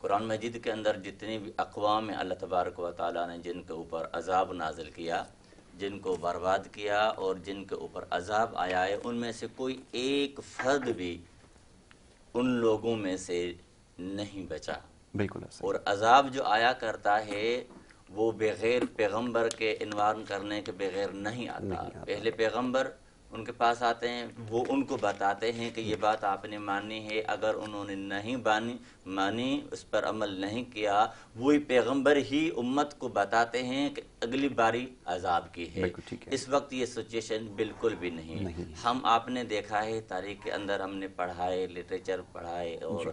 قرآن مجید کے اندر جتنی بھی اقوام ہیں اللہ تبارک و تعالیٰ نے جن کے اوپر عذاب نازل کیا، جن کو برباد کیا اور جن کے اوپر عذاب آیا ہے، ان میں سے کوئی ایک فرد بھی ان لوگوں میں سے نہیں بچا۔ بالکل ایسا اور عذاب جو آیا کرتا ہے وہ بغیر پیغمبر کے انوارن کرنے کے بغیر نہیں آتا۔ پہلے پیغمبر ان کے پاس آتے ہیں، وہ ان کو بتاتے ہیں کہ یہ بات آپ نے مانی ہے، اگر انہوں نے نہیں مانی، اس پر عمل نہیں کیا، وہی پیغمبر ہی امت کو بتاتے ہیں کہ اگلی باری عذاب کی ہے۔ اس وقت یہ سچویشن بالکل بھی نہیں ہے۔ ہم آپ نے دیکھا ہے تاریخ کے اندر ہم نے پڑھا ہے، لٹریچر پڑھا ہے اور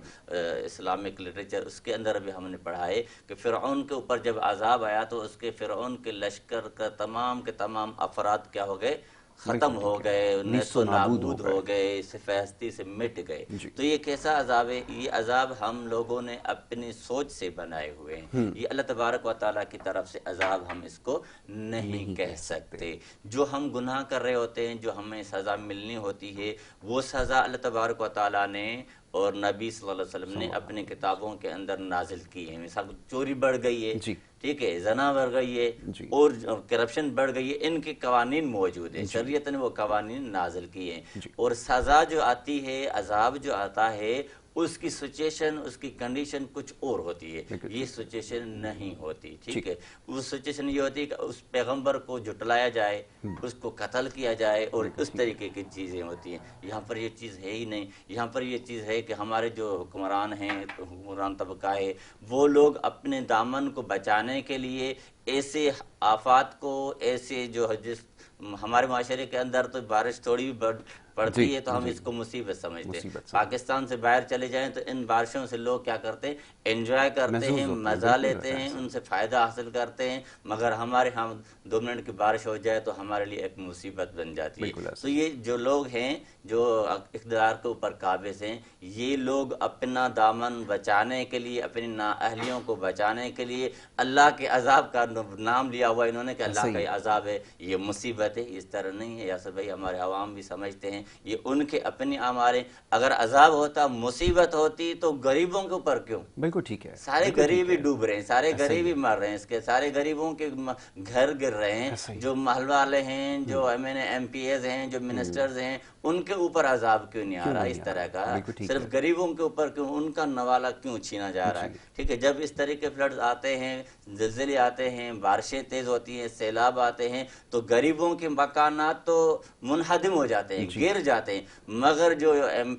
اسلامک لٹریچر، اس کے اندر بھی ہم نے پڑھا ہے کہ فرعون کے اوپر جب عذاب آیا تو اس کے فرعون کے لشکر کا تمام کے تمام افراد کیا ہو گئے؟ ختم ہو گئے، نیست و نابود ہو گئے، سفیدی سے مٹ گئے۔ تو یہ کیسا عذاب ہے؟ یہ عذاب ہم لوگوں نے اپنی سوچ سے بنائے ہوئے ہیں۔ یہ اللہ تبارک و تعالیٰ کی طرف سے عذاب ہم اس کو نہیں کہہ سکتے۔ جو ہم گناہ کر رہے ہوتے ہیں، جو ہمیں سزا ملنی ہوتی ہے، وہ سزا اللہ تبارک و تعالیٰ نے اور نبی صلی اللہ علیہ وسلم نے اپنی کتابوں کے اندر نازل کی ہے۔ مثال چوری بڑھ گئی ہے، ٹھیک ہے، زنا بڑھ گئی ہے اور کرپشن بڑھ گئی ہے، ان کے قوانین موجود ہیں، شریعت نے وہ قوانین نازل کیے ہیں۔ اور سزا جو آتی ہے، عذاب جو آتا ہے، اس کی سچویشن، اس کی کنڈیشن کچھ اور ہوتی ہے، یہ سچویشن نہیں ہوتی، ٹھیک ہے۔ وہ سچویشن یہ ہوتی ہے کہ اس پیغمبر کو جھٹلایا جائے، اس کو قتل کیا جائے اور اس طریقے کی چیزیں ہوتی ہیں۔ یہاں پر یہ چیز ہے ہی نہیں۔ یہاں پر یہ چیز ہے کہ ہمارے جو حکمران ہیں، حکمران طبقہ ہے، وہ لوگ اپنے دامن کو بچانے کے لیے ایسے آفات کو، ایسے جو جس ہمارے معاشرے کے اندر تو بارش تھوڑی بھی پڑتی ہے تو ہم اس کو مصیبت سمجھتے ہیں۔ پاکستان سے باہر چلے جائیں تو ان بارشوں سے لوگ کیا کرتے ہیں؟ انجوائے کرتے ہیں، مزہ لیتے ہیں، ان سے فائدہ حاصل کرتے ہیں، مگر ہمارے ہاں 2 منٹ کی بارش ہو جائے تو ہمارے لیے ایک مصیبت بن جاتی ہے۔ تو یہ جو لوگ ہیں جو اقتدار کے اوپر قابض ہیں، یہ لوگ اپنا دامن بچانے کے لیے، اپنی نااہلیوں کو بچانے کے لیے اللہ کے عذاب کا نام لیا ہوا انہوں نے کہ اللہ کا یہ عذاب ہے، یہ مصیبت ہے۔ اس طرح نہیں ہے یاسر بھائی، ہمارے عوام بھی سمجھتے ہیں یہ ان کے اپنی اعمال۔ اگر عذاب ہوتا، مصیبت ہوتی تو غریبوں کے اوپر کیوں؟ بالکل ٹھیک ہے، سارے غریب ہی ڈوب رہے ہیں، سارے غریب ہی مر رہے ہیں، اس کے سارے غریبوں کے گھر گر رہے ہیں، جو محل والے ہیں، جو ایم پی ایز ہیں، جو منسٹرز ہیں، ان کے اوپر عذاب کیوں نہیں آ رہا اس طرح کا؟ صرف غریبوں کے اوپر کیوں؟ ان کا نوالا کیوں چھینا جا رہا ہے؟ ٹھیک ہے، جب اس طرح کے فلڈز آتے ہیں، زلزلے آتے ہیں، بارشیں تیز ہوتی ہیں، سیلاب آتے ہیں، تو غریبوں کے مکانات تو منہدم ہو جاتے ہیں، گر جاتے ہیں، مگر جو ایم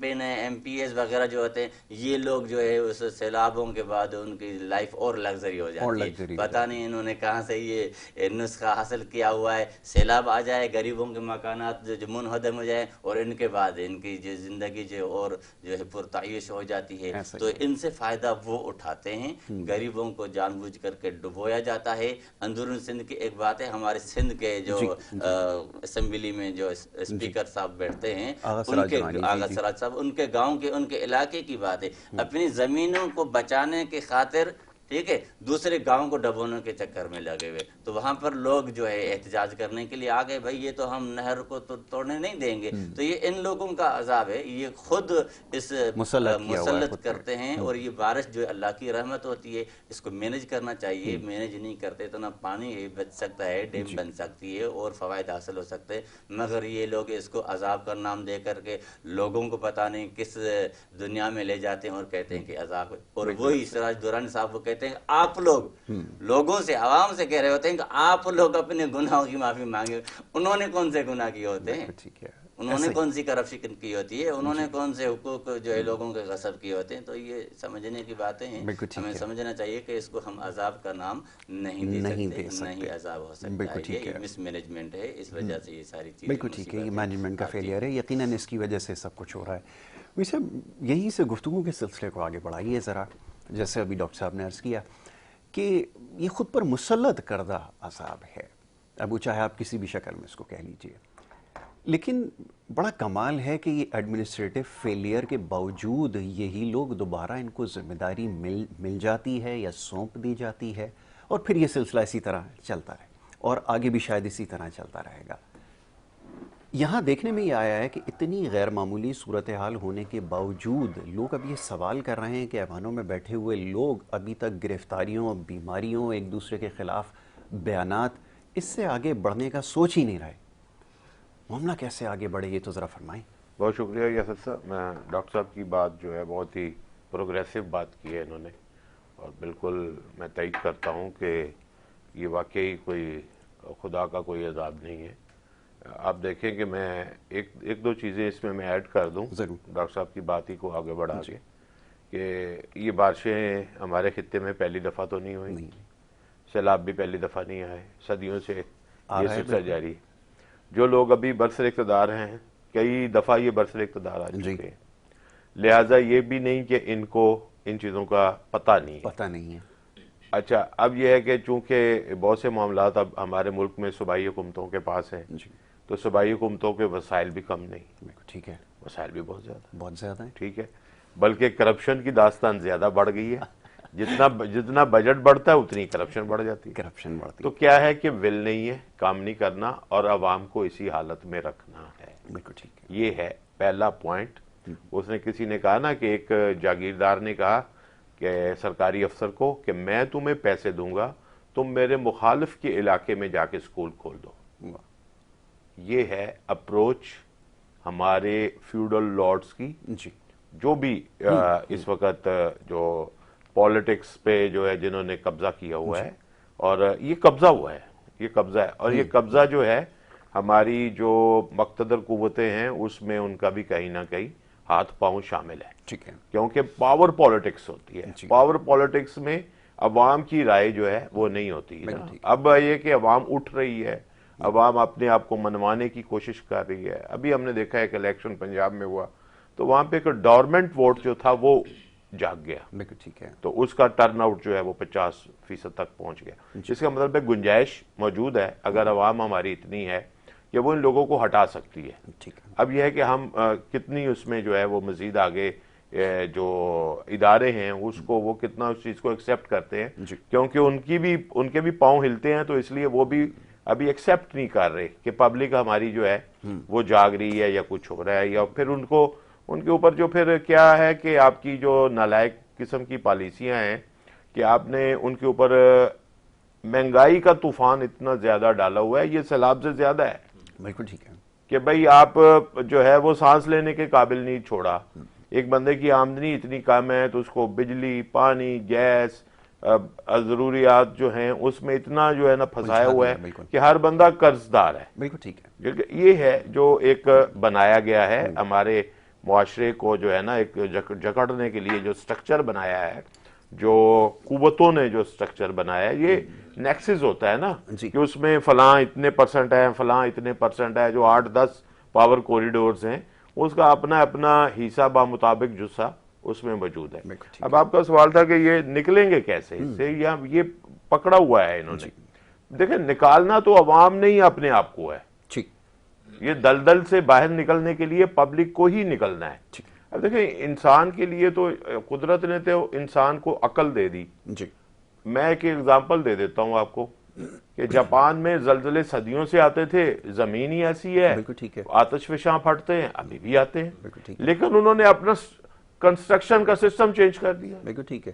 پی ایز وغیرہ جو ہوتے ہیں، یہ لوگ جو ہے اس سیلابوں کے بعد ان کی لائف اور لگژری ہو جاتی ہے۔ پتہ نہیں انہوں نے کہاں سے یہ نسخہ حاصل کیا ہوا ہے، سیلاب آ جائے، غریبوں کے مکانات جو منہدم ہو جائے اور ان کے بعد ان کی جو زندگی جو اور جو ہے پرتعیش ہو جاتی ہے، تو ان سے فائدہ وہ اٹھاتے ہیں۔ غریبوں کو جان بوجھ کر کے ڈبویا جاتا ہے۔ اندرون سندھ کی ایک بات ہے، ہمارے سندھ کے جو اسمبلی میں جو اسپیکر صاحب بیٹھتے ہیں، ان کے آغا سراج صاحب، ان کے گاؤں کے، ان کے علاقے کی بات ہے، اپنی زمینوں کو بچانے کی خاطر، ٹھیک ہے، دوسرے گاؤں کو ڈبونے کے چکر میں لگے ہوئے، تو وہاں پر لوگ جو ہے احتجاج کرنے کے لیے آ گئے، بھائی یہ تو ہم نہر کو تو توڑنے نہیں دیں گے۔ تو یہ ان لوگوں کا عذاب ہے، یہ خود اس مسلط کرتے ہیں، اور یہ بارش جو اللہ کی رحمت ہوتی ہے، اس کو مینج کرنا چاہیے، مینج نہیں کرتے تو نہ پانی بچ سکتا ہے، ڈیم بن سکتی ہے اور فوائد حاصل ہو سکتے ہیں، مگر یہ لوگ اس کو عذاب کا نام دے کر کے لوگوں کو پتہ نہیں کس دنیا میں لے جاتے ہیں اور کہتے ہیں کہ عذاب ہے۔ اور وہی سراج دورانی صاحب وہ کہتے ہیں کہ آپ لوگ لوگوں سے، عوام سے کہہ رہے ہوتے ہیں کہ آپ لوگ اپنے گناہوں کی معافی مانگے۔ انہوں نے کون سے گناہ کیے ہوتے ہیں؟ انہوں نے کون سی کرپشن کی ہوتی ہے؟ انہوں نے کون سے حقوق جو ہے لوگوں کے غصب کیے ہوتے ہیں؟ تو یہ سمجھنے کی باتیں ہیں، ہمیں سمجھنا چاہیے کہ اس کو ہم عذاب کا نام نہیں دے سکتے، نہیں عذاب ہو سکتا ہے، یہ مس مینجمنٹ ہے، اس وجہ سے یہ ساری چیزیں بالکل ٹھیک ہے، یہ مینجمنٹ کا فیلئر ہے، یقیناً اس کی وجہ سے سب کچھ ہو رہا ہے۔ ویسے یہیں سے گفتگو کے سلسلے کو آگے بڑھائیے ذرا، جیسے ابھی ڈاکٹر صاحب نے عرض کیا کہ یہ خود پر مسلط کردہ عذاب ہے، اب وہ چاہے آپ کسی بھی شکل میں اس کو کہہ لیجئے، لیکن بڑا کمال ہے کہ یہ ایڈمنسٹریٹو فیلئر کے باوجود یہی لوگ دوبارہ ان کو ذمہ داری مل جاتی ہے یا سونپ دی جاتی ہے، اور پھر یہ سلسلہ اسی طرح چلتا رہے اور آگے بھی شاید اسی طرح چلتا رہے گا۔ یہاں دیکھنے میں یہ آیا ہے کہ اتنی غیر معمولی صورتحال ہونے کے باوجود لوگ اب یہ سوال کر رہے ہیں کہ ایوانوں میں بیٹھے ہوئے لوگ ابھی تک گرفتاریوں، بیماریوں، ایک دوسرے کے خلاف بیانات، اس سے آگے بڑھنے کا سوچ ہی نہیں رہے. معاملہ کیسے آگے بڑھے یہ تو ذرا فرمائیں. بہت شکریہ یاسر صاحب. میں ڈاکٹر صاحب کی بات جو ہے بہت ہی پروگریسو بات کی ہے انہوں نے، اور بالکل میں تائید کرتا ہوں کہ یہ واقعی کوئی خدا کا کوئی عذاب نہیں ہے. آپ دیکھیں کہ میں ایک دو چیزیں اس میں ایڈ کر دوں ڈاکٹر صاحب کی بات ہی کو آگے بڑھا کے، کہ یہ بارشیں ہمارے خطے میں پہلی دفعہ تو نہیں ہوئی، سیلاب بھی پہلی دفعہ نہیں آئے، صدیوں سے یہ سلسلہ جاری ہے. جو لوگ ابھی برسر اقتدار ہیں کئی دفعہ یہ برسر اقتدار آ چکے ہیں، لہٰذا یہ بھی نہیں کہ ان کو ان چیزوں کا پتہ نہیں ہے. اچھا، اب یہ ہے کہ چونکہ بہت سے معاملات اب ہمارے ملک میں صوبائی حکومتوں کے پاس ہیں، تو صوبائی حکومتوں کے وسائل بھی کم نہیں. ٹھیک ہے، وسائل بھی بہت زیادہ ہیں. ٹھیک ہے، بلکہ کرپشن کی داستان زیادہ بڑھ گئی ہے. جتنا بجٹ بڑھتا ہے اتنی کرپشن بڑھ جاتی ہے. تو کیا ہے کہ ول نہیں ہے، کام نہیں کرنا اور عوام کو اسی حالت میں رکھنا ہے. یہ ہے پہلا پوائنٹ. اس نے کسی نے کہا نا کہ ایک جاگیردار نے کہا کہ سرکاری افسر کو کہ میں تمہیں پیسے دوں گا، تم میرے مخالف کے علاقے میں جا کے سکول کھول دو. یہ ہے اپروچ ہمارے فیوڈل لارڈز کی، جو بھی اس وقت جو پالیٹکس پہ جو ہے جنہوں نے قبضہ کیا ہوا ہے. اور یہ قبضہ ہوا ہے، یہ قبضہ ہے، اور یہ قبضہ جو ہے ہماری جو مقتدر قوتیں ہیں اس میں ان کا بھی کہیں نہ کہیں ہاتھ پاؤں شامل ہے. کیونکہ پاور پالیٹکس ہوتی ہے. پاور پالیٹکس میں عوام کی رائے جو ہے وہ نہیں ہوتی. اب یہ کہ عوام اٹھ رہی ہے، عوام اپنے آپ کو منوانے کی کوشش کر رہی ہے. ابھی ہم نے دیکھا ہے کہ الیکشن پنجاب میں ہوا تو وہاں پہ ایک ڈورمنٹ ووٹ جو تھا وہ جاگ گیا. تو اس کا ٹرن آؤٹ جو ہے وہ 50% تک پہنچ گیا. اس کا مطلب ہے گنجائش موجود ہے اگر عوام ہماری اتنی ہے کہ وہ ان لوگوں کو ہٹا سکتی ہے. اب یہ ہے کہ ہم کتنی اس میں جو ہے وہ مزید آگے جو ادارے ہیں اس کو وہ کتنا اس چیز کو ایکسیپٹ کرتے ہیں، کیونکہ ان کے بھی پاؤں ہلتے ہیں، تو اس لیے وہ بھی ابھی ایکسیپٹ نہیں کر رہے کہ پبلک ہماری جو ہے وہ جاگ رہی ہے یا کچھ ہو رہا ہے. یا پھر ان کے اوپر جو پھر کیا ہے کہ آپ کی جو نالائق قسم کی پالیسیاں ہیں کہ آپ نے ان کے اوپر مہنگائی کا طوفان اتنا زیادہ ڈالا ہوا ہے، یہ سیلاب سے زیادہ ہے. بالکل ٹھیک ہے کہ بھئی آپ جو ہے وہ سانس لینے کے قابل نہیں چھوڑا. ایک بندے کی آمدنی اتنی کم ہے تو اس کو بجلی، پانی، گیس، ضروریات جو ہیں اس میں اتنا جو ہے نا پھنسایا ہوا ہے کہ ہر بندہ قرض دار ہے. بالکل ٹھیک ہے. یہ ہے جو ایک بنایا گیا ہے ہمارے معاشرے کو جو ہے نا ایک جکڑنے کے لیے جو سٹرکچر بنایا ہے، جو قوتوں نے جو سٹرکچر بنایا ہے. یہ نیکسس ہوتا ہے نا کہ اس میں فلاں اتنے پرسنٹ ہے، فلاں اتنے پرسنٹ ہے. جو 8-10 پاور کوریڈورز ہیں اس کا اپنا حصہ بمطابق جسہ اس میں موجود ہے. اب آپ کا سوال تھا کہ یہ نکلیں گے کیسے اس سے، یہ پکڑا ہوا ہے انہوں نے. دیکھیں، نکالنا تو عوام نے ہی اپنے آپ کو ہے. یہ دلدل سے باہر نکلنے کے لیے پبلک کو ہی نکلنا ہے. اب دیکھیں، انسان کے لیے تو قدرت نے تو انسان کو عقل دے دی. میں ایک ایگزامپل دے دیتا ہوں آپ کو کہ جاپان میں زلزلے صدیوں سے آتے تھے، زمین ہی ایسی ہے، آتش فشاں پھٹتے ہیں، ابھی بھی آتے ہیں، لیکن انہوں نے اپنا کنسٹرکشن کا سسٹم چینج کر دیا. بالکل ٹھیک ہے.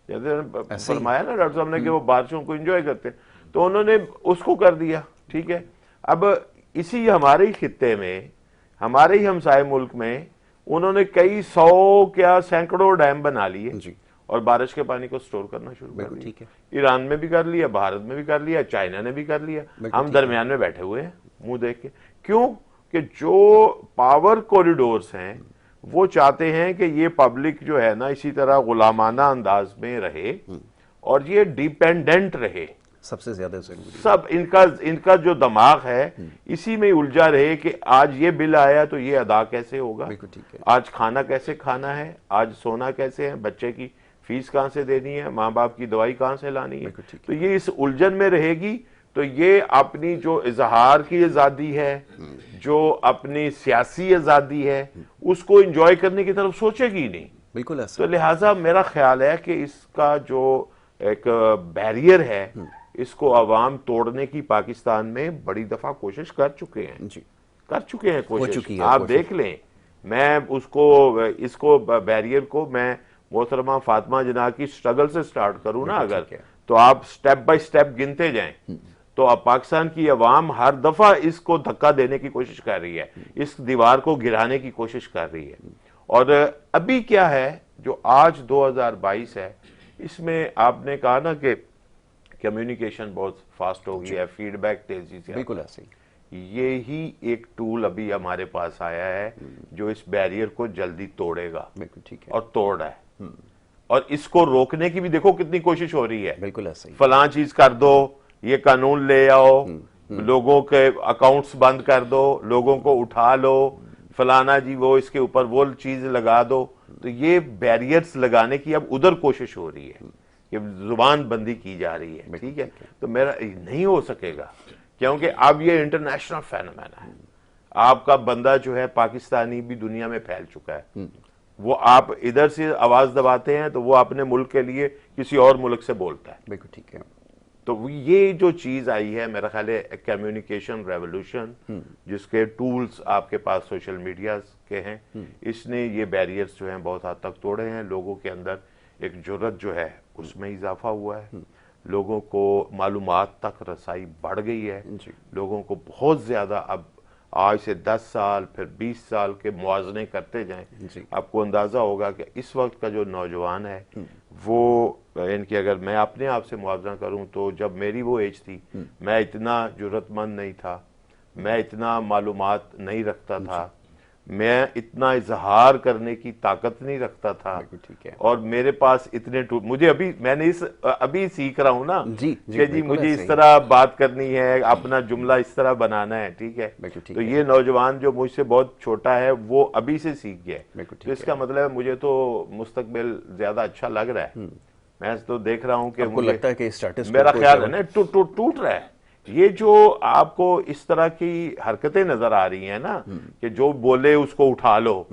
جیسے فرمایا نا ڈاکٹر صاحب نے کہ وہ بارشوں کو انجوائے کرتے ہیں، تو انہوں نے اس کو کر دیا. ٹھیک ہے. اب اسی ہمارے ہی خطے میں، ہمارے ہی ہمسائے ملک میں انہوں نے کئی 100 کیا سینکڑوں ڈیم بنا لیے اور بارش کے پانی کو سٹور کرنا شروع کر دیا. ایران میں بھی کر لیا، بھارت میں بھی کر لیا، چائنا نے بھی کر لیا. ہم درمیان میں بیٹھے ہوئے ہیں منہ دیکھ کے. کیوں کہ جو پاور کوریڈورز ہیں وہ چاہتے ہیں کہ یہ پبلک جو ہے نا اسی طرح غلامانہ انداز میں رہے اور یہ ڈیپینڈنٹ رہے. سب سے زیادہ ضروری سب ان کا جو دماغ ہے اسی میں الجھا رہے کہ آج یہ بل آیا تو یہ ادا کیسے ہوگا، آج کھانا کیسے کھانا ہے، آج سونا کیسے ہے، بچے کی فیس کہاں سے دینی ہے، ماں باپ کی دوائی کہاں سے لانی ہے. تو یہ اس الجھن میں رہے گی تو یہ اپنی جو اظہار کی آزادی ہے، جو اپنی سیاسی آزادی ہے، اس کو انجوائے کرنے کی طرف سوچے گی نہیں. بالکل ایسا. تو لہٰذا میرا خیال ہے کہ اس کا جو ایک بیریئر ہے اس کو عوام توڑنے کی پاکستان میں بڑی دفعہ کوشش کر چکے ہیں. کر چکے ہیں کوشش. آپ دیکھ لیں, میں اس کو بیریئر کو میں محترمہ فاطمہ جناح کی سٹرگل سے سٹارٹ کروں نا اگر, تو آپ سٹیپ بائی سٹیپ گنتے جائیں, تو اب پاکستان کی عوام ہر دفعہ اس کو دھکا دینے کی کوشش کر رہی ہے, اس دیوار کو گرانے کی کوشش کر رہی ہے. اور ابھی کیا ہے جو آج 2022 ہے, اس میں آپ نے کہا نا کہ کمیونیکیشن بہت فاسٹ ہو گئی ہے, فیڈ بیک تیزی سے. بالکل ایسے ہی یہی ایک ٹول ابھی ہمارے پاس آیا ہے جو اس بیریئر کو جلدی توڑے گا. بالکل ٹھیک ہے. اور توڑ رہا ہے, اور اس کو روکنے کی بھی دیکھو کتنی کوشش ہو رہی ہے. بالکل ایسے ہی. فلاں چیز کر دو, یہ قانون لے آؤ, لوگوں کے اکاؤنٹس بند کر دو, لوگوں کو اٹھا لو, فلانا جی وہ اس کے اوپر وہ چیز لگا دو. تو یہ بیریئرز لگانے کی اب ادھر کوشش ہو رہی ہے کہ زبان بندی کی جا رہی ہے. ٹھیک ہے, تو میرا نہیں ہو سکے گا کیونکہ اب یہ انٹرنیشنل فینومین ہے. آپ کا بندہ جو ہے پاکستانی بھی دنیا میں پھیل چکا ہے. وہ آپ ادھر سے آواز دباتے ہیں تو وہ اپنے ملک کے لیے کسی اور ملک سے بولتا ہے. بالکل ٹھیک ہے. تو یہ جو چیز آئی ہے میرا خیال ہے کمیونیکیشن ریولوشن, جس کے ٹولز آپ کے پاس سوشل میڈیا کے ہیں, اس نے یہ بیریئرز جو ہیں بہت حد تک توڑے ہیں. لوگوں کے اندر ایک جرت جو ہے اس میں اضافہ ہوا ہے, لوگوں کو معلومات تک رسائی بڑھ گئی ہے. لوگوں کو بہت زیادہ اب آج سے 10 سال پھر 20 سال کے موازنے کرتے جائیں, آپ کو اندازہ ہوگا کہ اس وقت کا جو نوجوان ہے وہ ان کی, اگر میں اپنے آپ سے موازنہ کروں تو جب میری وہ ایج تھی میں اتنا جرت مند نہیں تھا, میں اتنا معلومات نہیں رکھتا تھا, میں اتنا اظہار کرنے کی طاقت نہیں رکھتا تھا, اور میرے پاس اتنے مجھے میں نے ابھی سیکھ رہا ہوں نا کہ جی مجھے اس طرح بات کرنی ہے, اپنا جملہ اس طرح بنانا ہے. ٹھیک ہے, تو یہ نوجوان جو مجھ سے بہت چھوٹا ہے وہ ابھی سے سیکھ گیا ہے. تو اس کا مطلب ہے مجھے تو مستقبل زیادہ اچھا لگ رہا ہے. میں تو دیکھ رہا ہوں کہ لگتا ہے کہ اسٹیٹس میرا خیال ہے نا ٹوٹ رہا ہے. یہ جو آپ کو اس طرح کی حرکتیں نظر آ رہی ہیں نا کہ جو بولے اس کو اٹھا لو,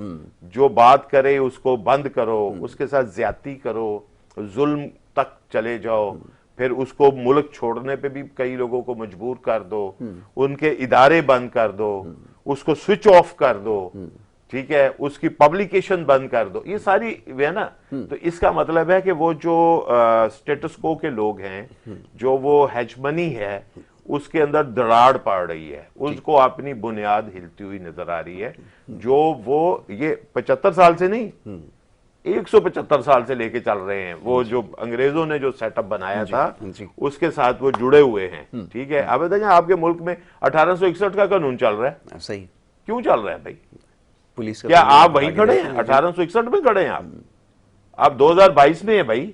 جو بات کرے اس کو بند کرو, اس کے ساتھ زیادتی کرو, ظلم تک چلے جاؤ, پھر اس کو ملک چھوڑنے پہ بھی کئی لوگوں کو مجبور کر دو, ان کے ادارے بند کر دو, اس کو سوئچ آف کر دو, ٹھیک ہے, اس کی پبلیکیشن بند کر دو, یہ ساری ہے نا. تو اس کا مطلب ہے کہ وہ جو سٹیٹس کو کے لوگ ہیں, جو وہ ہیجمنی ہے اس کے اندر دراڑ پڑ رہی ہے, اس کو اپنی بنیاد ہلتی ہوئی نظر آ رہی ہے. جو وہ یہ 75 سال سے نہیں 175 سال سے لے کے چل رہے ہیں, وہ جو انگریزوں نے جو سیٹ اپ بنایا تھا اس کے ساتھ وہ جڑے ہوئے ہیں. ٹھیک ہے, اب دیکھیں آپ کے ملک میں 1861 کا قانون چل رہا ہے. صحیح, کیوں چل رہا ہے بھائی؟ پولیس کیا آپ وہیں کھڑے ہیں 1861 میں کھڑے ہیں؟ آپ 2022 میں ہیں بھائی.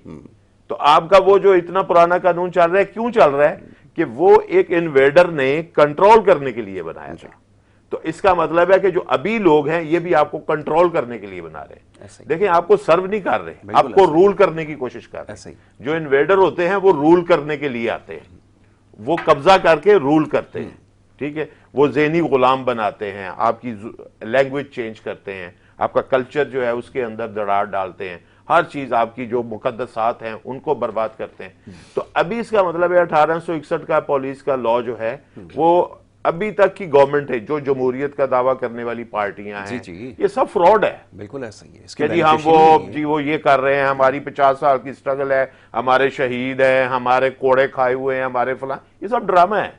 تو آپ کا وہ جو اتنا پرانا قانون چل رہا ہے کیوں چل رہا ہے؟ کہ وہ ایک انویڈر نے کنٹرول کرنے کے لیے بنایا تھا. تو اس کا مطلب ہے کہ جو ابھی لوگ ہیں یہ بھی آپ کو کنٹرول کرنے کے لیے بنا رہے ہیں. دیکھیں آپ کو سرو نہیں کر رہے, آپ کو رول کرنے کی کوشش کر رہے ہیں. جو انویڈر ہوتے ہیں وہ رول کرنے کے لیے آتے ہیں, وہ قبضہ کر کے رول کرتے ہیں. ٹھیک ہے, وہ ذہنی غلام بناتے ہیں, آپ کی لینگویج چینج کرتے ہیں, آپ کا کلچر جو ہے اس کے اندر دراڑ ڈالتے ہیں, ہر چیز آپ کی جو مقدسات ہیں ان کو برباد کرتے ہیں. تو ابھی اس کا مطلب ہے 1861 کا پولیس کا لا جو ہے وہ ابھی تک کی گورنمنٹ ہے, جو جمہوریت کا دعویٰ کرنے والی پارٹیاں ہیں, یہ سب فراڈ ہے. بالکل ایسا ہی ہے کہ جی ہم وہ یہ کر رہے ہیں, ہماری 50 سال کی سٹرگل ہے, ہمارے شہید ہیں, ہمارے کوڑے کھائے ہوئے ہیں, ہمارے فلاں, یہ سب ڈرامہ ہے.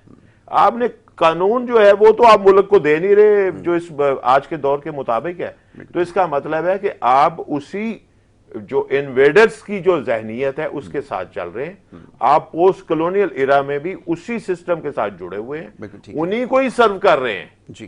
آپ نے قانون جو ہے وہ تو آپ ملک کو دے نہیں رہے جو اس آج کے دور کے مطابق ہے. تو اس کا مطلب ہے کہ آپ اسی جو انویڈرز کی جو ذہنیت ہے اس کے ساتھ چل رہے ہیں. آپ پوسٹ کلونیل ایرا میں بھی اسی سسٹم کے ساتھ جڑے ہوئے ہیں, انہی کو ہی سرو کر رہے ہیں. جی,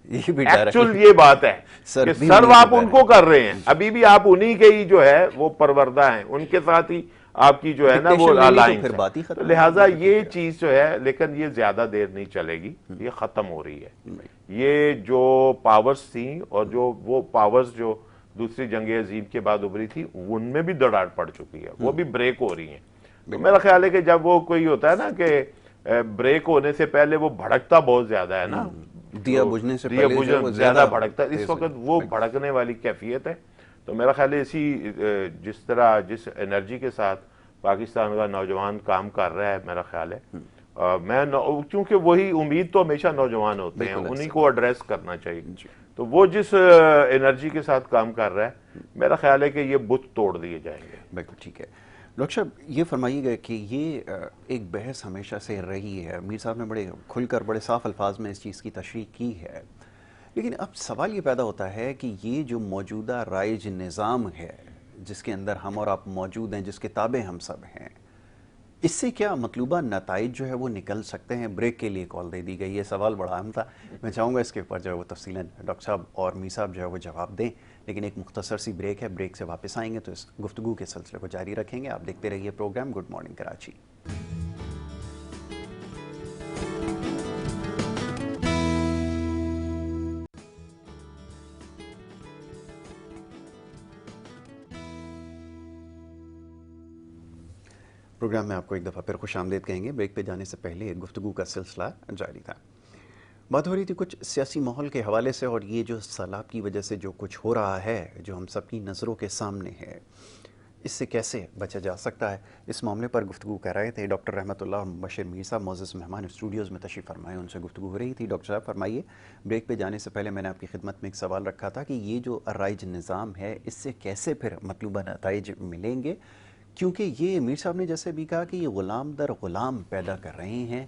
ایکچول یہ بات ہے کہ سرو آپ ان کو کر رہے ہیں, ابھی بھی آپ انہی کے ہی جو ہے وہ پروردہ ہیں, ان کے ساتھ ہی آپ کی جو ہے نا وہ الائنس ہے. لہٰذا یہ چیز جو ہے, لیکن یہ زیادہ دیر نہیں چلے گی, یہ ختم ہو رہی ہے. یہ جو پاورز تھیں اور جو وہ پاورز جو دوسری جنگ عظیم کے بعد ابھری تھی ان میں بھی دراڑ پڑ چکی ہے, وہ بھی بریک ہو رہی ہیں. تو میرا خیال ہے کہ جب وہ کوئی ہوتا ہے نا کہ بریک ہونے سے پہلے وہ بھڑکتا بہت زیادہ ہے نا, دیا بجھنے سے پہلے زیادہ بھڑکتا ہے, اس وقت وہ بھڑکنے والی کیفیت ہے. تو میرا خیال ہے اسی جس طرح جس انرجی کے ساتھ پاکستان کا نوجوان کام کر رہا ہے, میرا خیال ہے میں کیونکہ وہی امید تو ہمیشہ نوجوان ہوتے ہیں, انہی کو ایڈریس کرنا چاہیے. تو وہ جس انرجی کے ساتھ کام کر رہا ہے, میرا خیال ہے کہ یہ بت توڑ دیے جائیں گے. بالکل ٹھیک ہے. ڈاکٹر صاحب یہ فرمائیے گا کہ یہ ایک بحث ہمیشہ سے رہی ہے, میر صاحب نے بڑے کھل کر بڑے صاف الفاظ میں اس چیز کی تشریح کی ہے, لیکن اب سوال یہ پیدا ہوتا ہے کہ یہ جو موجودہ رائج نظام ہے جس کے اندر ہم اور آپ موجود ہیں, جس کے تابع ہم سب ہیں, اس سے کیا مطلوبہ نتائج جو ہے وہ نکل سکتے ہیں؟ بریک کے لیے کال دے دی گئی, یہ سوال بڑا اہم تھا. میں چاہوں گا اس کے اوپر جو ہے وہ تفصیلاً ڈاکٹر صاحب اور میر صاحب جو ہے وہ جواب دیں, لیکن ایک مختصر سی بریک ہے, بریک سے واپس آئیں گے تو اس گفتگو کے سلسلے کو جاری رکھیں گے. آپ دیکھتے رہیے program good morning Karachi. Program میں آپ کو ایک دفعہ پھر خوش آمدید کہیں گے. بریک پہ جانے سے پہلے ایک گفتگو کا سلسلہ جاری تھا. بات ہو رہی تھی کچھ سیاسی ماحول کے حوالے سے, اور یہ جو سیلاب کی وجہ سے جو کچھ ہو رہا ہے, جو ہم سب کی نظروں کے سامنے ہے, اس سے کیسے بچا جا سکتا ہے. اس معاملے پر گفتگو کر رہے تھے ڈاکٹر رحمت اللہ اور مبشر میر صاحب, معزز مہمان اسٹوڈیوز میں تشریف فرمائے, ان سے گفتگو ہو رہی تھی. ڈاکٹر صاحب فرمائیے, بریک پہ جانے سے پہلے میں نے آپ کی خدمت میں ایک سوال رکھا تھا کہ یہ جو رائج نظام ہے اس سے کیسے پھر مطلوبہ نتائج ملیں گے, کیونکہ یہ میر صاحب نے جیسے بھی کہا کہ یہ غلام در غلام پیدا کر رہے ہیں.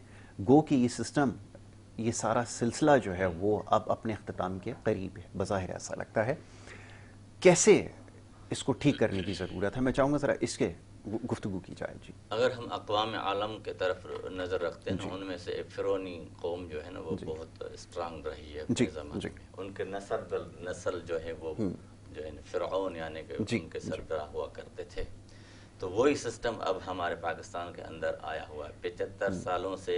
گو کہ یہ سسٹم, یہ سارا سلسلہ جو ہے وہ اب اپنے اختتام کے قریب ہے, بظاہر ایسا لگتا ہے. کیسے اس کو ٹھیک کرنے کی ضرورت ہے؟ میں چاہوں گا ذرا اس کے گفتگو کی جائے. جی, اگر ہم اقوام عالم کے طرف نظر رکھتے ہیں, ان میں سے ایک فرعونی قوم جو ہے نا وہ بہت اسٹرانگ رہی ہے اپنے زمانے میں. ان کے نسل جو ہے وہ جو ہے فرعون یعنی کہ ان کے سربراہ ہوا کرتے تھے. تو وہی سسٹم اب ہمارے پاکستان کے اندر آیا ہوا ہے. 75 سالوں سے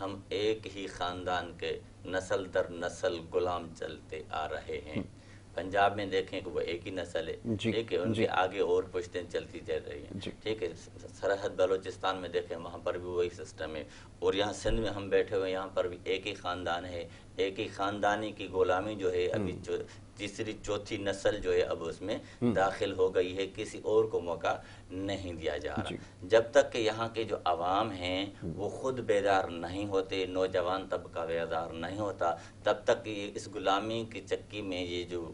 ہم ایک ہی خاندان کے نسل در نسل غلام چلتے آ رہے ہیں. پنجاب میں دیکھیں کہ وہ ایک ہی نسل ہے, ٹھیک ہے, ان کے آگے اور پشتیں چلتی جا رہی ہیں, ٹھیک ہے. سرحد بلوچستان میں دیکھیں وہاں پر بھی وہی سسٹم ہے, اور یہاں سندھ میں ہم بیٹھے ہوئے یہاں پر بھی ایک ہی خاندان ہے. ایک ہی خاندانی کی غلامی جو ہے ابھی تیسری چوتھی نسل جو ہے اب اس میں داخل ہو گئی ہے, کسی اور کو موقع نہیں دیا جا رہا. جب تک کہ یہاں کے جو عوام ہیں وہ خود بیدار نہیں ہوتے, نوجوان طبقہ بیدار نہیں ہوتا, تب تک کہ اس غلامی کی چکی میں یہ جو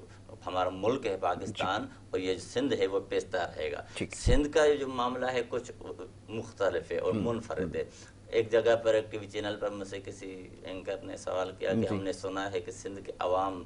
ہمارا ملک ہے پاکستان اور یہ سندھ ہے وہ پیستا رہے گا. سندھ کا جو معاملہ ہے کچھ مختلف ہے اور منفرد ہے. ایک جگہ پر ایک ٹی وی چینل پر مجھ سے کسی اینکر نے سوال کیا کہ ہم نے سنا ہے کہ سندھ کے عوام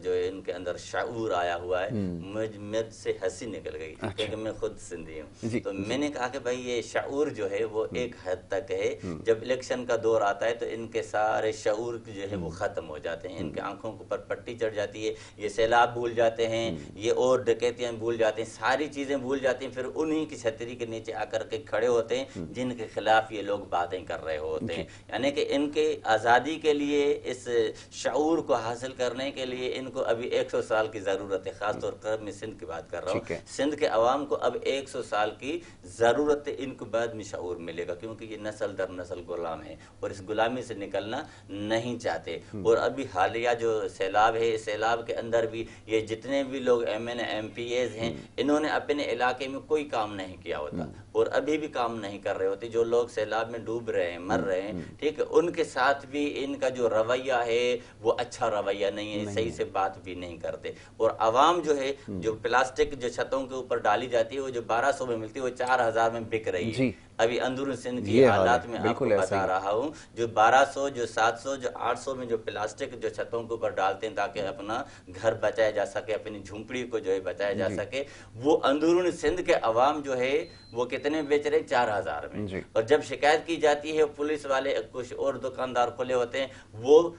جو ہے ان کے اندر شعور آیا ہوا ہے. مجھ سے ہنسی نکل گئی کیونکہ میں خود سندھی ہوں. تو میں نے کہا کہ بھائی یہ شعور جو ہے وہ ایک حد تک ہے, جب الیکشن کا دور آتا ہے تو ان کے سارے شعور جو ہے وہ ختم ہو جاتے ہیں, ان کے آنکھوں کے اوپر پٹی چڑھ جاتی ہے, یہ سیلاب بھول جاتے ہیں, یہ اور ڈکیتیاں بھول جاتے ہیں, ساری چیزیں بھول جاتی ہیں. پھر انہی کی چھتری کے نیچے آ کر کے کھڑے ہوتے ہیں جن کے خلاف یہ لوگ باتیں کر رہے ہوتے ہیں. یعنی کہ ان کے آزادی کے لیے, اس شعور کو حاصل کرنے کے لیے ان کو ابھی 100 سال کی ضرورت ہے. خاص طور پر میں سندھ کی بات کر رہا ہوں, سندھ کے عوام کو اب 100 سال کی ضرورت ہے. ان کو بعد میں شعور ملے گا کیونکہ یہ نسل در نسل غلام ہے اور اس غلامی سے نکلنا نہیں چاہتے. اور ابھی حالیہ جو سیلاب ہے, اس سیلاب کے اندر بھی یہ جتنے بھی لوگ ایم پی ایز ہیں انہوں نے اپنے علاقے میں کوئی کام نہیں کیا ہوتا اور ابھی بھی کام نہیں کر رہے ہوتے. جو لوگ سیلاب میں ڈوب رہے ہیں, مر رہے ہیں, ٹھیک ہے, ان کے ساتھ بھی ان کا جو رویہ ہے وہ اچھا رویہ نہیں ہے, صحیح سے بات بھی نہیں کرتے. اور عوام جو ہے, جو پلاسٹک جو چھتوں کے اوپر ڈالی جاتی ہے وہ جو 1200 میں ملتی ہے وہ 4000 میں بک رہی ہے. ابھی اندرون سندھ کی حالات میں آپ کو بتا رہا ہوں, جو 1200 جو 700 جو 800 میں جو پلاسٹک جو چھتوں کے اوپر ڈالتے ہیں تاکہ اپنا گھر بچایا جا سکے, اپنی جھونپڑی کو جو ہے بچایا جا سکے, وہ اندرون سندھ کے عوام جو ہے وہ کتنے بیچ رہے ہیں؟ 4000 میں. اور جب شکایت کی جاتی ہے پولیس والے, کچھ اور دکاندار کھلے ہوتے ہیں, وہ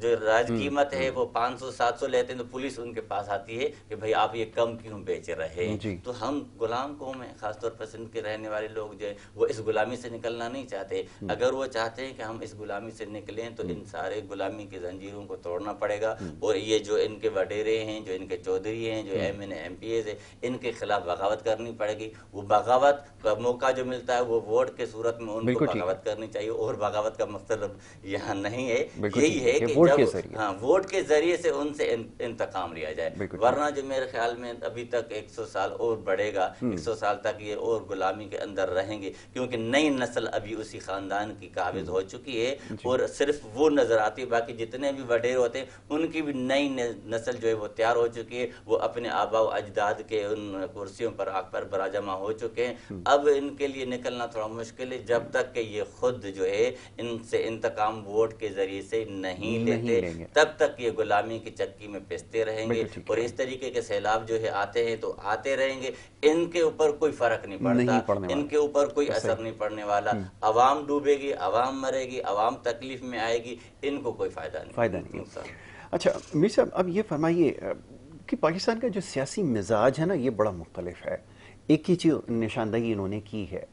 جو راج قیمت ہے وہ 500-700 لیتے ہیں, تو پولیس ان کے پاس آتی ہے کہ بھئی آپ یہ کم کیوں بیچ رہے ہیں. تو ہم غلام قوم ہیں, خاص طور پر سندھ کے رہنے والے لوگ جو ہے وہ اس غلامی سے نکلنا نہیں چاہتے. اگر وہ چاہتے ہیں کہ ہم اس غلامی سے نکلیں تو ان سارے غلامی کی زنجیروں کو توڑنا پڑے گا. اور یہ جو ان کے وڈیرے ہیں, جو ان کے چودھری ہیں, جو ایم پی ایز ہیں, ان کے خلاف بغاوت کرنی پڑے گی. وہ بغاوت کا موقع جو ملتا ہے وہ ووٹ کے صورت میں ان کو بغاوت کرنی چاہیے. اور بغاوت کا مطلب یہاں نہیں ہے, یہی ہے کہ جب ووٹ کے ذریعے سے ان سے انتقام لیا جائے. ورنہ جو میرے خیال میں ابھی تک 100 سال اور بڑھے گا, 100 سال تک یہ اور غلامی کے اندر رہیں گے. کیونکہ نئی نسل ابھی اسی خاندان کی قابض ہو چکی ہے اور صرف وہ نظر آتی ہے، باقی جتنے بھی وڈیر ہوتے ہیں ان کی بھی نئی نسل جو ہے وہ تیار ہو چکی ہے، وہ اپنے آبا و اجداد کے ان کرسیوں پر آ کر براجمع ہو چکے ہیں۔ اب ان کے لیے نکلنا تھوڑا مشکل ہے جب تک کہ یہ خود جو ہے ان سے انتقام ووٹ کے ذریعے سے نہیں لیتے، تب تک یہ غلامی کی چکی میں پستے رہیں گے اور اس طریقے کے سیلاب جو ہے آتے ہیں تو آتے رہیں گے، ان کے اوپر کوئی فرق نہیں پڑتا، ان کے اوپر کوئی اثر نہیں پڑنے والا، عوام ڈوبے گی، عوام مرے گی، عوام تکلیف میں آئے گی، ان کو کوئی فائدہ نہیں۔ اچھا میر صاحب، اب یہ فرمائیے کہ پاکستان کا جو سیاسی مزاج ہے نا یہ بڑا مختلف ہے، ایک ہی چیز نشاندہی انہوں نے کی ہے،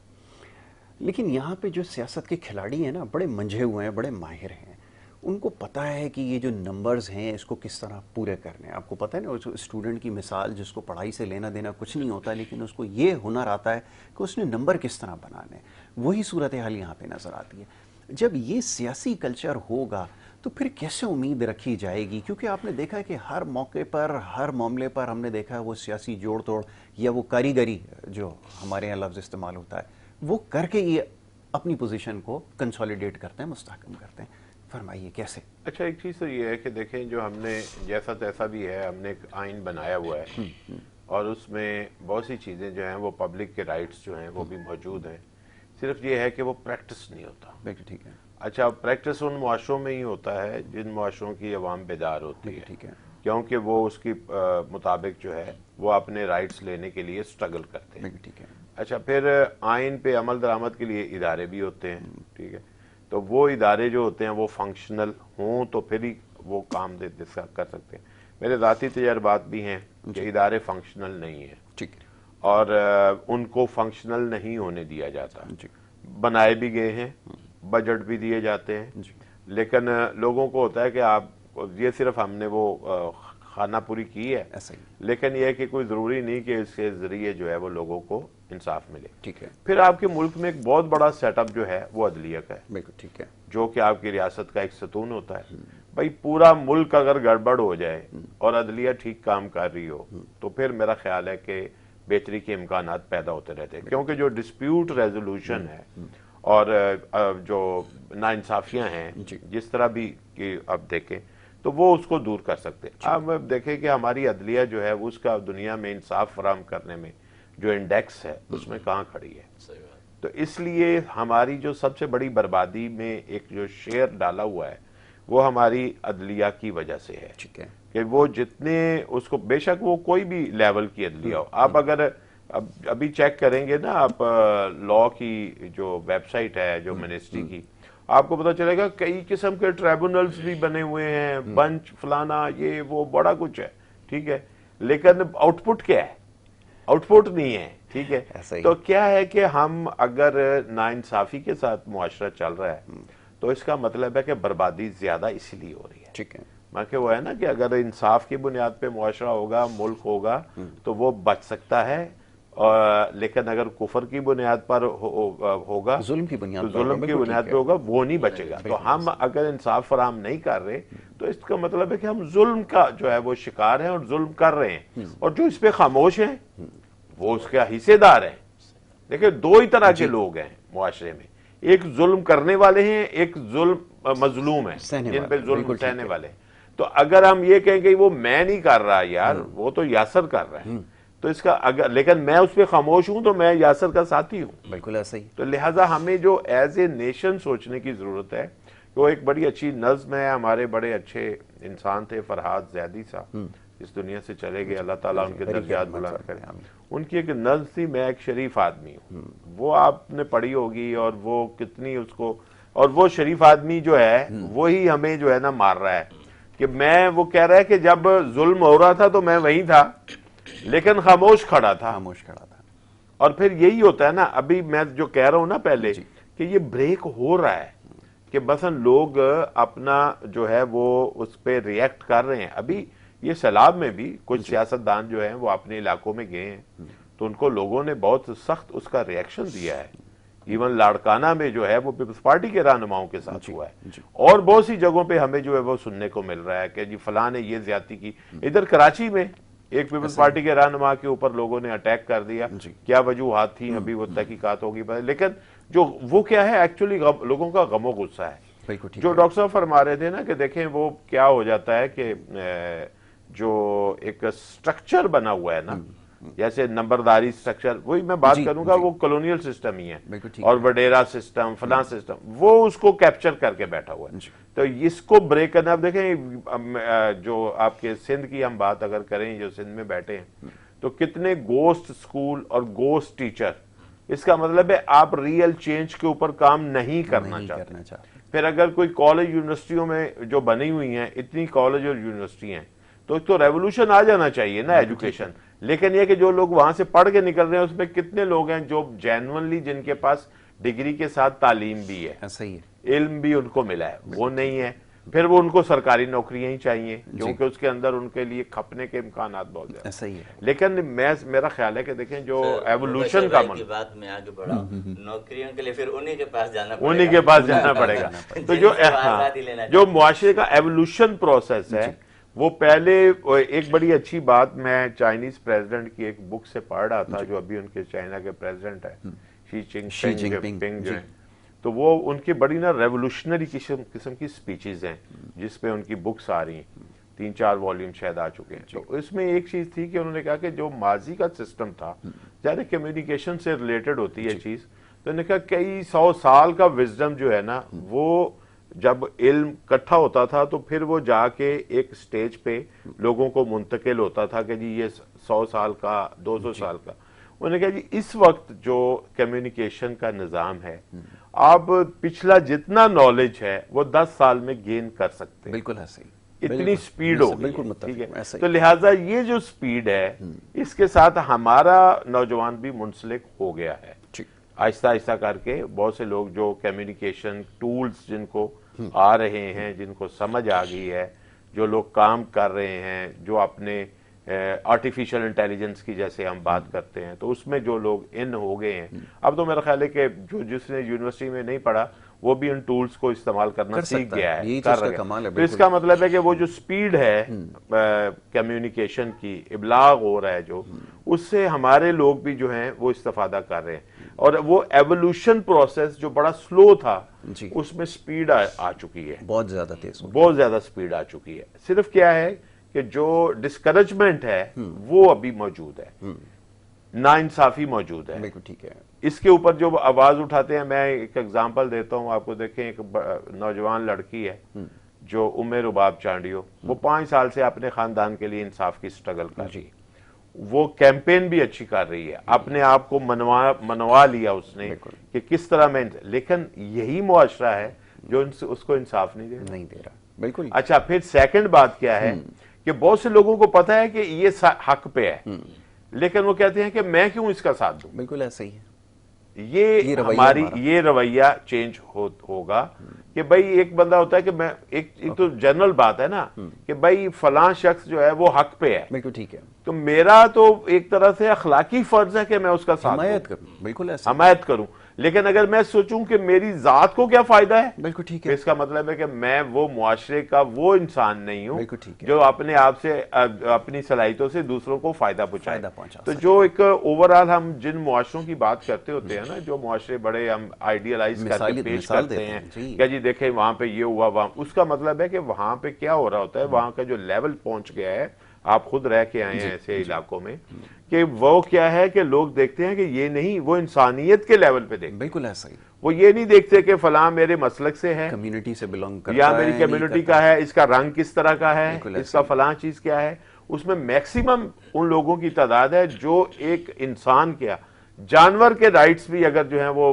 لیکن یہاں پہ جو سیاست کے کھلاڑی ہیں نا بڑے منجھے ہوئے ہیں، بڑے ماہر ہیں، ان کو پتہ ہے کہ یہ جو نمبرز ہیں اس کو کس طرح پورے کرنے ہیں۔ آپ کو پتہ ہے نا اسٹوڈنٹ کی مثال جس کو پڑھائی سے لینا دینا کچھ نہیں ہوتا، لیکن اس کو یہ ہنر آتا ہے کہ اس نے نمبر کس طرح بنانے، وہی صورتحال یہاں پہ نظر آتی ہے۔ جب یہ سیاسی کلچر ہوگا تو پھر کیسے امید رکھی جائے گی؟ کیونکہ آپ نے دیکھا ہے کہ ہر موقع پر، ہر معاملے پر ہم نے دیکھا ہے وہ سیاسی جوڑ توڑ یا وہ کاریگری جو ہمارے یہاں لفظ استعمال ہوتا ہے وہ کر کے یہ اپنی پوزیشن کو کنسولیڈیٹ کرتے ہیں، مستحکم کرتے ہیں۔ فرمائیے کیسے؟ اچھا، ایک چیز تو یہ ہے کہ دیکھیں جو ہم نے جیسا تیسا بھی ہے ہم نے ایک آئین بنایا ہوا ہے اور اس میں بہت سی چیزیں جو ہیں وہ پبلک کے رائٹس جو ہیں وہ بھی موجود ہیں، صرف یہ ہے کہ وہ پریکٹس نہیں ہوتا۔ ٹھیک ہے۔ اچھا، پریکٹس ان معاشروں میں ہی ہوتا ہے جن معاشروں کی عوام بیدار ہوتی ہے، کیونکہ وہ اس کی مطابق جو ہے وہ اپنے رائٹس لینے کے لیے سٹرگل کرتے ہیں۔ اچھا، پھر آئین پہ عمل درآمد کے لیے ادارے بھی ہوتے ہیں، ٹھیک ہے، تو وہ ادارے جو ہوتے ہیں وہ فنکشنل ہوں تو پھر ہی وہ کام کر سکتے ہیں۔ میرے ذاتی تجربات بھی ہیں کہ ادارے فنکشنل نہیں ہیں اور ان کو فنکشنل نہیں ہونے دیا جاتا، بنائے بھی گئے ہیں، بجٹ بھی دیے جاتے ہیں، لیکن لوگوں کو ہوتا ہے کہ آپ یہ صرف ہم نے وہ خانہ پوری کی ہے، لیکن یہ ہے کہ کوئی ضروری نہیں کہ اس کے ذریعے جو ہے وہ لوگوں کو انصاف ملے۔ ٹھیک ہے۔ پھر آپ کے ملک میں ایک بہت بڑا سیٹ اپ جو ہے وہ عدلیہ کا ہے، بالکل ٹھیک ہے، جو کہ آپ کی ریاست کا ایک ستون ہوتا ہے۔ بھائی پورا ملک اگر گڑبڑ ہو جائے اور عدلیہ ٹھیک کام کر رہی ہو تو پھر میرا خیال ہے کہ بہتری کے امکانات پیدا ہوتے رہتے ہیں، کیونکہ جو ڈسپیوٹ ریزولوشن ہے اور جو ناانصافیاں ہیں جس طرح بھی کہ آپ دیکھیں تو وہ اس کو دور کر سکتے ہیں۔ اب دیکھیں کہ ہماری عدلیہ جو ہے اس کا دنیا میں انصاف فراہم کرنے میں جو انڈیکس ہے اس میں کہاں کھڑی ہے، تو اس لیے ہماری جو سب سے بڑی بربادی میں ایک جو شیئر ڈالا ہوا ہے وہ ہماری عدلیہ کی وجہ سے ہے کہ وہ جتنے اس کو بے شک وہ کوئی بھی لیول کی عدلیہ ہو، آپ اگر ابھی چیک کریں گے نا آپ لا کی جو ویب سائٹ ہے جو منسٹری کی، آپ کو پتہ چلے گا کئی قسم کے ٹریبونلز بھی بنے ہوئے ہیں، بنچ فلانا یہ وہ بڑا کچھ ہے، ٹھیک ہے، لیکن آؤٹ پٹ کیا ہے؟ آؤٹ پٹ نہیں ہے، ٹھیک ہے۔ تو کیا ہے کہ ہم اگر ناانصافی کے ساتھ معاشرہ چل رہا ہے تو اس کا مطلب ہے کہ بربادی زیادہ اسی لیے ہو رہی ہے، ٹھیک ہے، میں وہ ہے نا کہ اگر انصاف کی بنیاد پہ معاشرہ ہوگا، ملک ہوگا تو وہ بچ سکتا ہے، لیکن اگر کفر کی بنیاد پر ہوگا، ظلم کی بنیاد پہ ہوگا، وہ نہیں بچے گا۔ تو ہم اگر انصاف فراہم نہیں کر رہے تو اس کا مطلب ہے کہ ہم ظلم کا جو ہے وہ شکار ہیں اور ظلم کر رہے ہیں، اور جو اس پہ خاموش ہیں وہ اس کا حصے دار ہیں۔ دیکھیں دو ہی طرح کے لوگ ہیں معاشرے میں، ایک ظلم کرنے والے ہیں، ایک ظلم مظلوم ہیں جن پہ ظلم سہنے والے ہیں۔ تو اگر ہم یہ کہیں کہ وہ میں نہیں کر رہا یار، وہ تو یاسر کر رہا ہے، تو اس کا لیکن میں اس پہ خاموش ہوں تو میں یاسر کا ساتھی ہوں، بالکل ایسا ہی۔ تو لہٰذا ہمیں جو ایز اے نیشن سوچنے کی ضرورت ہے، وہ ایک بڑی اچھی نظم ہے، ہمارے بڑے اچھے انسان تھے فرحات زیدی صاحب، اس دنیا سے چلے گئے، اللہ تعالیٰ ان کے درجات بلند کرے۔ ان کی ایک نظم تھی، میں ایک شریف آدمی ہوں، وہ آپ نے پڑھی ہوگی، اور وہ کتنی اس کو، اور وہ شریف آدمی جو ہے وہی ہمیں جو ہے نا مار رہا ہے، کہ میں وہ کہہ رہا ہے کہ جب ظلم ہو رہا تھا تو میں وہیں تھا لیکن خاموش کھڑا تھا، اور پھر یہی ہوتا ہے نا، ابھی میں جو کہہ رہا ہوں نا پہلے کہ یہ بریک ہو رہا ہے کہ مثلا لوگ اپنا جو ہے وہ اس پہ ریئیکٹ کر رہے ہیں۔ ابھی یہ سیلاب میں بھی کچھ سیاستدان جو ہیں وہ اپنے علاقوں میں گئے ہیں تو ان کو لوگوں نے بہت سخت اس کا ریئیکشن دیا ہے، ایون لاڑکانہ میں جو ہے وہ پیپلز پارٹی کے رہنماؤں کے ساتھ ہوا ہے، اور بہت سی جگہوں پہ ہمیں جو ہے وہ سننے کو مل رہا ہے کہ جی فلاں نے یہ زیادتی کی۔ ادھر کراچی میں ایک پیپلز پارٹی کے رہنما کے اوپر لوگوں نے اٹیک کر دیا, کیا وجوہات تھیں ابھی وہ تحقیقات ہوگی, لیکن جو وہ کیا ہے ایکچولی لوگوں کا غم و غصہ ہے. جو ڈاکٹر صاحب فرما رہے تھے نا کہ دیکھیں وہ کیا ہو جاتا ہے کہ جو ایک سٹرکچر بنا ہوا ہے نا, جیسے نمبرداری سٹرکچر, وہی میں بات کروں گا, وہ کلونیل سسٹم ہی ہے, اور وڈیرا سسٹم فلاں سسٹم, وہ اس کو کیپچر کر کے بیٹھا ہوا ہے. تو اس کو بریک کرنا, اب دیکھیں جو آپ کے سندھ کی ہم بات اگر کریں, جو سندھ میں بیٹھے ہیں, تو کتنے گوسٹ سکول اور گوسٹ ٹیچر, اس کا مطلب ہے آپ ریئل چینج کے اوپر کام نہیں کرنا چاہتے. پھر اگر کوئی کالج یونیورسٹیوں میں جو بنی ہوئی ہیں, اتنی کالج اور یونیورسٹی ہیں, تو ریولوشن آ جانا چاہیے نا ایجوکیشن. لیکن یہ کہ جو لوگ وہاں سے پڑھ کے نکل رہے ہیں, اس میں کتنے لوگ ہیں جو جینونلی, جن کے پاس ڈگری کے ساتھ تعلیم بھی ہے, علم بھی ان کو ملا ہے, وہ نہیں ہے. پھر وہ ان کو سرکاری نوکریاں ہی چاہیے, کیونکہ اس کے اندر ان کے لیے کھپنے کے امکانات بہت زیادہ. لیکن میرا خیال ہے کہ دیکھیں جو ایوولوشن کا بات میں آگے بڑھا, نوکریوں کے لیے پھر انہی کے پاس جانا پڑے گا. تو جو معاشرے کا ایوولوشن پروسیس ہے, وہ پہلے ایک بڑی اچھی بات میں چائنیز پریزیڈنٹ کی ایک بک سے پڑھ رہا تھا, جو ابھی ان کے چائنا کے پریزیڈنٹ ہیں, شی جن پنگ جو ہیں, تو وہ ان کی بڑی نا ریولوشنری قسم کی سپیچز ہیں, جس پہ ان کی بکس آ رہی ہیں, 3-4 والیوم شاید آ چکے ہیں. تو اس میں ایک چیز تھی کہ انہوں نے کہا کہ جو ماضی کا سسٹم تھا, زیادہ کمیونیکیشن سے ریلیٹڈ ہوتی ہے چیز, تو انہوں نے کہا کئی 100 سال کا وزڈم جو ہے نا, وہ جب علم اکٹھا ہوتا تھا تو پھر وہ جا کے ایک سٹیج پہ لوگوں کو منتقل ہوتا تھا کہ جی یہ 100 سال کا 200 سال کا. انہوں نے کہا جی اس وقت جو کمیونیکیشن کا نظام ہے, آپ پچھلا جتنا نالج ہے وہ 10 سال میں گین کر سکتے ہیں. بالکل ایسے ہی, اتنی سپیڈ ہو گئی, ٹھیک ہے. تو لہٰذا یہ جو سپیڈ ہے, اس کے ساتھ ہمارا نوجوان بھی منسلک ہو گیا ہے آہستہ آہستہ کر کے. بہت سے لوگ جو کمیونیکیشن ٹولز جن کو آ رہے ہیں, جن کو سمجھ آ گئی ہے, جو لوگ کام کر رہے ہیں, جو اپنے آرٹیفیشل انٹیلیجنس کی جیسے ہم بات کرتے ہیں, تو اس میں جو لوگ ان ہو گئے ہیں, اب تو میرا خیال ہے کہ جس نے یونیورسٹی میں نہیں پڑھا وہ بھی ان ٹولز کو استعمال کرنا سیکھ گیا ہے, کر رہا ہے. تو اس کا مطلب ہے کہ وہ جو سپیڈ ہے کمیونیکیشن کی, ابلاغ ہو رہا ہے جو, اس سے ہمارے لوگ بھی جو ہیں وہ استفادہ کر رہے ہیں. اور وہ ایوولوشن پروسیس جو بڑا سلو تھا, اس میں سپیڈ آ چکی ہے, بہت زیادہ تیز, بہت زیادہ سپیڈ آ چکی ہے. صرف کیا ہے کہ جو ڈسکریجمنٹ ہے وہ ابھی موجود ہے, ناانصافی موجود ہے. ٹھیک ہے. اس کے اوپر جو آواز اٹھاتے ہیں, میں ایک ایگزامپل دیتا ہوں آپ کو. دیکھیں ایک نوجوان لڑکی ہے جو رباب چانڈیو, وہ 5 سال سے اپنے خاندان کے لیے انصاف کی سٹرگل کر رہی ہے. وہ کیمپین بھی اچھی کر رہی ہے, اپنے آپ کو منوا لیا اس نے کہ کس طرح میں, لیکن یہی معاشرہ ہے جو اس کو انصاف نہیں دے رہا. بالکل. اچھا, پھر سیکنڈ بات کیا ہے کہ بہت سے لوگوں کو پتا ہے کہ یہ حق پہ ہے, لیکن وہ کہتے ہیں کہ میں کیوں اس کا ساتھ دوں. بالکل ایسا ہی ہے. یہ ہماری یہ رویہ چینج ہوگا کہ بھائی ایک بندہ ہوتا ہے کہ میں ایک تو جنرل بات ہے نا کہ بھائی فلاں شخص جو ہے وہ حق پہ ہے. بالکل ٹھیک ہے. تو میرا تو ایک طرح سے اخلاقی فرض ہے کہ میں اس کا ساتھ حمایت کروں. بالکل ایسا حمایت کروں. لیکن اگر میں سوچوں کہ میری ذات کو کیا فائدہ ہے, بالکل ٹھیک ہے, اس کا مطلب ہے کہ میں وہ معاشرے کا وہ انسان نہیں ہوں ٹھیک ہے, جو اپنے آپ سے اپنی صلاحیتوں سے دوسروں کو فائدہ پہنچائے. تو سکے. جو ایک اوورآل ہم جن معاشروں کی بات کرتے ہوتے ہیں نا, جو معاشرے بڑے ہم آئیڈیلائز کر کے پیش کرتے ہیں کہ جی دیکھیں وہاں پہ یہ ہوا, وہاں, اس کا مطلب ہے کہ وہاں پہ کیا ہو رہا ہوتا ہے, وہاں کا جو لیول پہنچ گیا ہے, آپ خود رہ کے آئے ہیں ایسے علاقوں میں, کہ وہ کیا ہے کہ لوگ دیکھتے ہیں کہ یہ نہیں, وہ انسانیت کے لیول پہ دیکھتے ہیں. بالکل ایسا ہی. وہ یہ نہیں دیکھتے کہ فلاں میرے مسلک سے ہے, کمیونٹی سے بلونگ کرتا ہے, یا میری کمیونٹی کا ہے, اس کا رنگ کس طرح کا ہے, اس کا فلاں چیز کیا ہے. اس میں میکسیمم ان لوگوں کی تعداد ہے جو ایک انسان کیا, جانور کے رائٹس بھی اگر جو ہیں وہ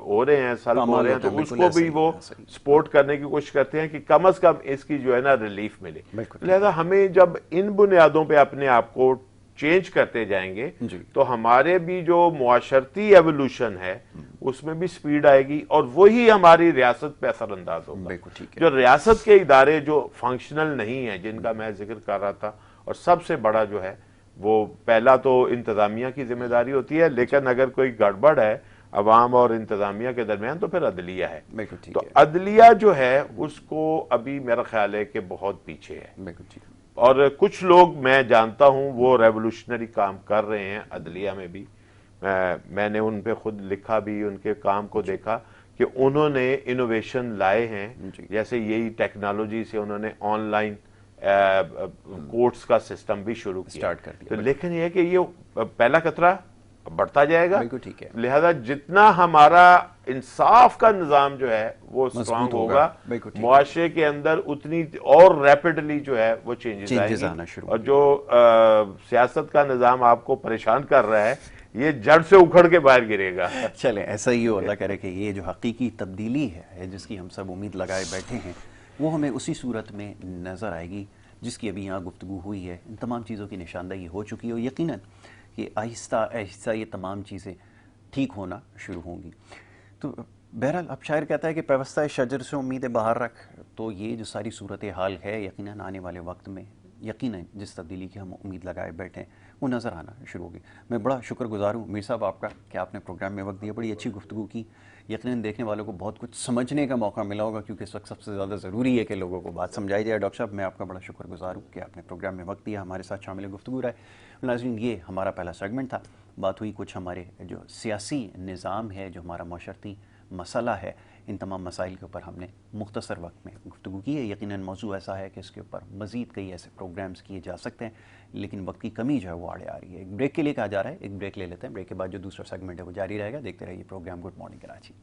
ہو رہے ہیں, سلب ہو رہے ہیں, تو اس کو بھی وہ سپورٹ کرنے کی کوشش کرتے ہیں کہ کم از کم اس کی جو ہے نا ریلیف ملے. لہذا ہمیں جب ان بنیادوں پہ اپنے آپ کو چینج کرتے جائیں گے تو ہمارے بھی جو معاشرتی ایوولوشن ہے اس میں بھی سپیڈ آئے گی, اور وہی ہماری ریاست پہ اثر انداز ہوگا. جو ریاست کے ادارے جو فنکشنل نہیں ہیں, جن کا میں ذکر کر رہا تھا, اور سب سے بڑا جو ہے وہ پہلا تو انتظامیہ کی ذمہ داری ہوتی ہے, لیکن اگر کوئی گڑبڑ ہے عوام اور انتظامیہ کے درمیان تو پھر عدلیہ ہے. تو عدلیہ جو ہے اس کو ابھی میرا خیال ہے کہ بہت پیچھے ہے. اور کچھ لوگ میں جانتا ہوں وہ ریولوشنری کام کر رہے ہیں عدلیہ میں بھی. میں نے ان پہ خود لکھا بھی, ان کے کام کو دیکھا کہ انہوں نے انوویشن لائے ہیں. جیسے یہی ٹیکنالوجی سے انہوں نے آن لائن کورٹس کا سسٹم بھی شروع کیا. لیکن یہ ہے کہ یہ پہلا خطرہ بڑھتا جائے گا, لہذا جتنا ہمارا انصاف کا نظام جو ہے وہ اسٹرانگ ہوگا, معاشرے کے اندر اتنی اور ریپڈلی جو ہے وہ چینجز آئیں گے. اور جو سیاست کا نظام آپ کو پریشان کر رہا ہے یہ جڑ سے اکھڑ کے باہر گرے گا. چلیں ایسا ہی ہو, اللہ کرے کہ یہ جو حقیقی تبدیلی ہے جس کی ہم سب امید لگائے بیٹھے ہیں وہ ہمیں اسی صورت میں نظر آئے گی جس کی ابھی یہاں گفتگو ہوئی ہے. ان تمام چیزوں کی نشاندہی ہو چکی ہے, یقیناً کہ آہستہ آہستہ یہ تمام چیزیں ٹھیک ہونا شروع ہوں گی. تو بہرحال اب شاعر کہتا ہے کہ پیوستہ شجر سے امید باہر رکھ. تو یہ جو ساری صورتحال ہے یقیناً آنے والے وقت میں یقیناً جس تبدیلی کی ہم امید لگائے بیٹھے ہیں وہ نظر آنا شروع ہوگی. میں بڑا شکر گزار ہوں میر صاحب آپ کا کہ آپ نے پروگرام میں وقت دیا, بڑی اچھی گفتگو کی. یقیناً دیکھنے والوں کو بہت کچھ سمجھنے کا موقع ملا ہوگا کیونکہ اس وقت سب سے زیادہ ضروری ہے کہ لوگوں کو بات سمجھائی جائے. ڈاکٹر صاحب میں آپ کا بڑا شکر گزار ہوں کہ آپ نے پروگرام میں وقت دیا, ہمارے ساتھ شامل گفتگو رہے. ناظرین یہ ہمارا پہلا سیگمنٹ تھا, بات ہوئی کچھ ہمارے جو سیاسی نظام ہے, جو ہمارا معاشرتی مسئلہ ہے, ان تمام مسائل کے اوپر ہم نے مختصر وقت میں گفتگو کی ہے. یقیناً موضوع ایسا ہے کہ اس کے اوپر مزید کئی ایسے پروگرامز کیے جا سکتے ہیں لیکن وقت کی کمی جو ہے وہ آڑے آ رہی ہے. ایک بریک کے لیے کہا جا رہا ہے, ایک بریک لے لیتے ہیں, بریک کے بعد جو دوسرا سیگمنٹ ہے وہ جاری رہے گا. دیکھتے رہیے پروگرام گڈ مارننگ کراچی.